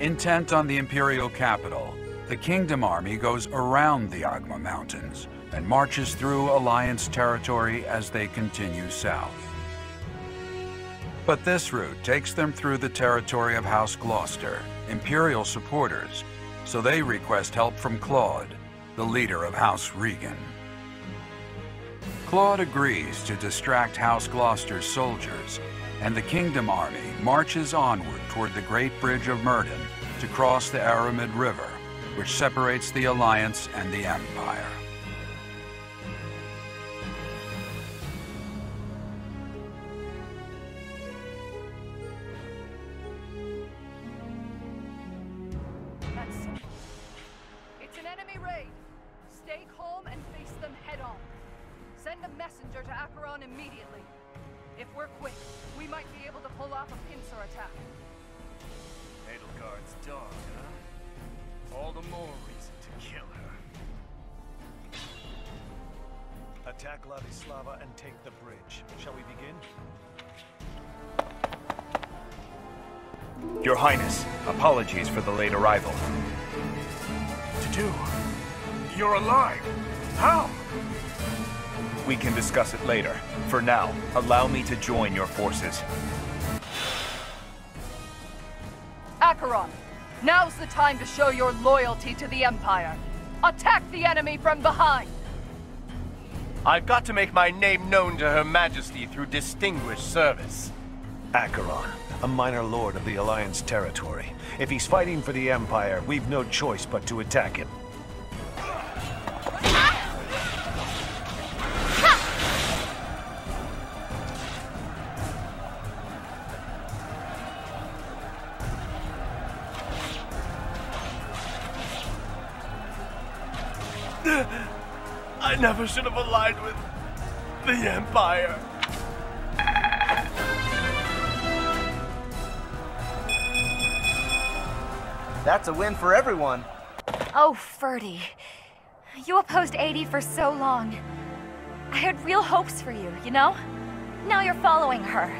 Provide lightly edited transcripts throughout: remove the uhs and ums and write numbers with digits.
Intent on the Imperial capital, the Kingdom Army goes around the Agma Mountains and marches through Alliance territory as they continue south. But this route takes them through the territory of House Gloucester, Imperial supporters, so they request help from Claude, the leader of House Regan. Claude agrees to distract House Gloucester's soldiers, and the Kingdom Army marches onward toward the Great Bridge of Myrddin to cross the Aramid River, which separates the Alliance and the Empire. That's simple. It's an enemy raid. Stay calm and face them head on. Send a messenger to Acheron immediately. If we're quick, we might be able to pull off a pincer attack. Edelgard's dog, huh? All the more reason to kill her. Attack Ladislava and take the bridge. Shall we begin? Your Highness, apologies for the late arrival. To do? You're alive! How? We can discuss it later. For now, allow me to join your forces. Acheron, now's the time to show your loyalty to the Empire. Attack the enemy from behind! I've got to make my name known to Her Majesty through distinguished service. Acheron, a minor lord of the Alliance territory. If he's fighting for the Empire, we've no choice but to attack him. I never should have aligned with the Empire. That's a win for everyone. Oh, Ferdy. You opposed 80 for so long. I had real hopes for you, you know? Now you're following her.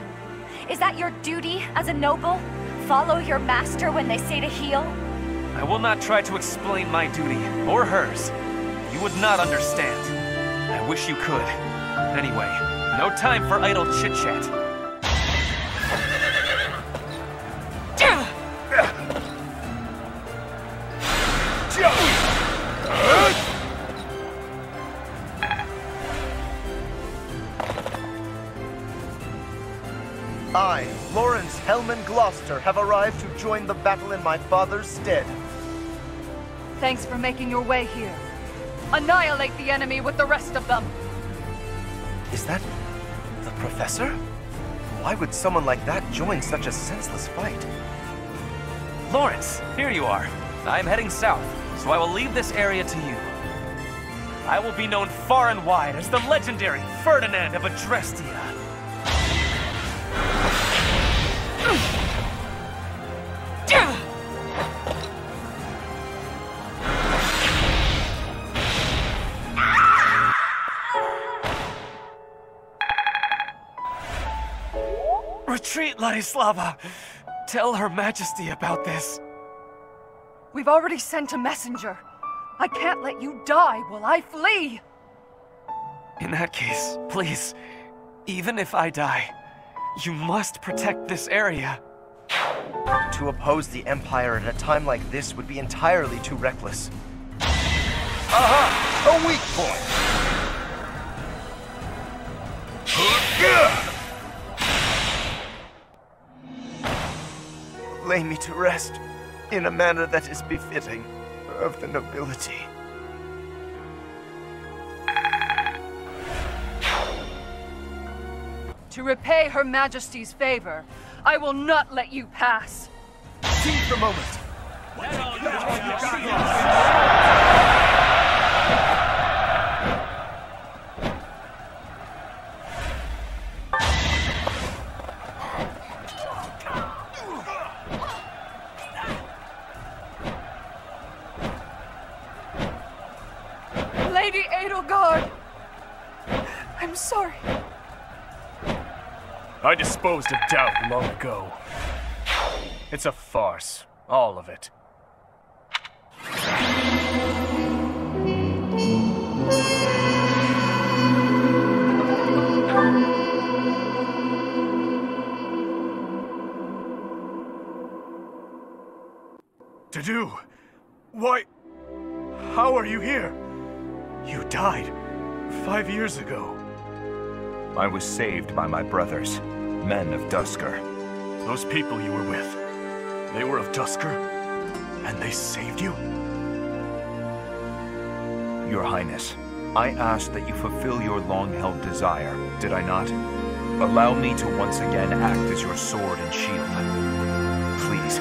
Is that your duty as a noble? Follow your master when they say to heel? I will not try to explain my duty, or hers. You would not understand. I wish you could. Anyway, no time for idle chit-chat. I, Lawrence Hellman Gloucester, have arrived to join the battle in my father's stead. Thanks for making your way here. Annihilate the enemy with the rest of them! Is that the Professor? Why would someone like that join such a senseless fight? Lawrence, here you are. I am heading south, so I will leave this area to you. I will be known far and wide as the legendary Ferdinand of Adrestia. Retreat, Ladislava! Tell Her Majesty about this. We've already sent a messenger. I can't let you die while I flee! In that case, please, even if I die, you must protect this area. To oppose the Empire at a time like this would be entirely too reckless. Aha! A weak point! Lay me to rest in a manner that is befitting of the nobility. To repay Her Majesty's favor, I will not let you pass. Seize the moment! Lady Edelgard! I'm sorry. I disposed of doubt long ago. It's a farce. All of it. To do? Why? How are you here? You died 5 years ago. I was saved by my brothers, men of Dusker. Those people you were with, they were of Dusker? And they saved you? Your Highness, I asked that you fulfill your long-held desire, did I not? Allow me to once again act as your sword and shield. Please,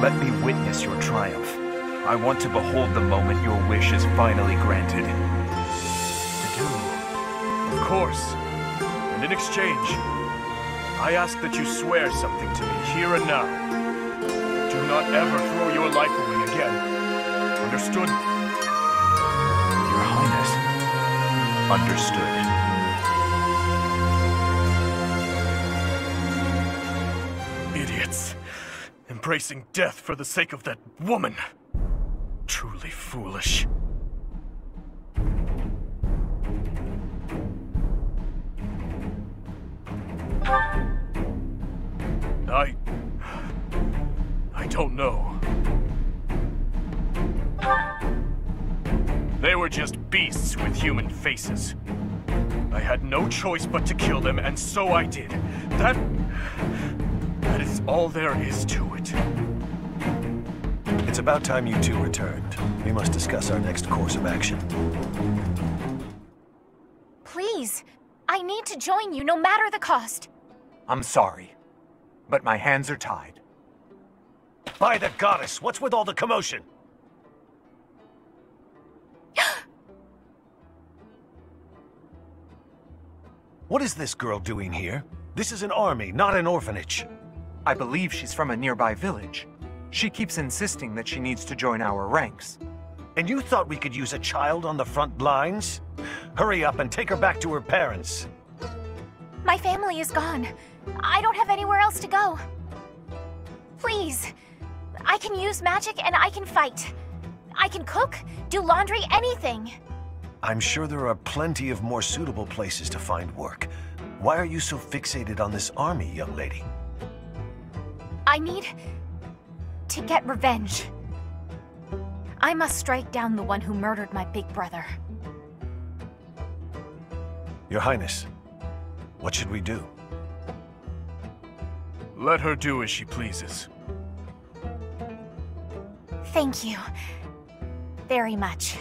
let me witness your triumph. I want to behold the moment your wish is finally granted. To do? Of course. And in exchange, I ask that you swear something to me here and now. Do not ever throw your life away again. Understood? Your Highness. Understood. Idiots. Embracing death for the sake of that woman. Truly foolish. I don't know. They were just beasts with human faces. I had no choice but to kill them, and so I did. That is all there is to it. It's about time you two returned. We must discuss our next course of action. Please, I need to join you no matter the cost. I'm sorry, but my hands are tied. By the goddess, what's with all the commotion? What is this girl doing here? This is an army, not an orphanage. I believe she's from a nearby village. She keeps insisting that she needs to join our ranks. And you thought we could use a child on the front lines? Hurry up and take her back to her parents. My family is gone. I don't have anywhere else to go. Please, I can use magic and I can fight. I can cook, do laundry, anything. I'm sure there are plenty of more suitable places to find work. Why are you so fixated on this army, young lady? I need to get revenge. I must strike down the one who murdered my big brother. Your Highness, what should we do? Let her do as she pleases. Thank you very much.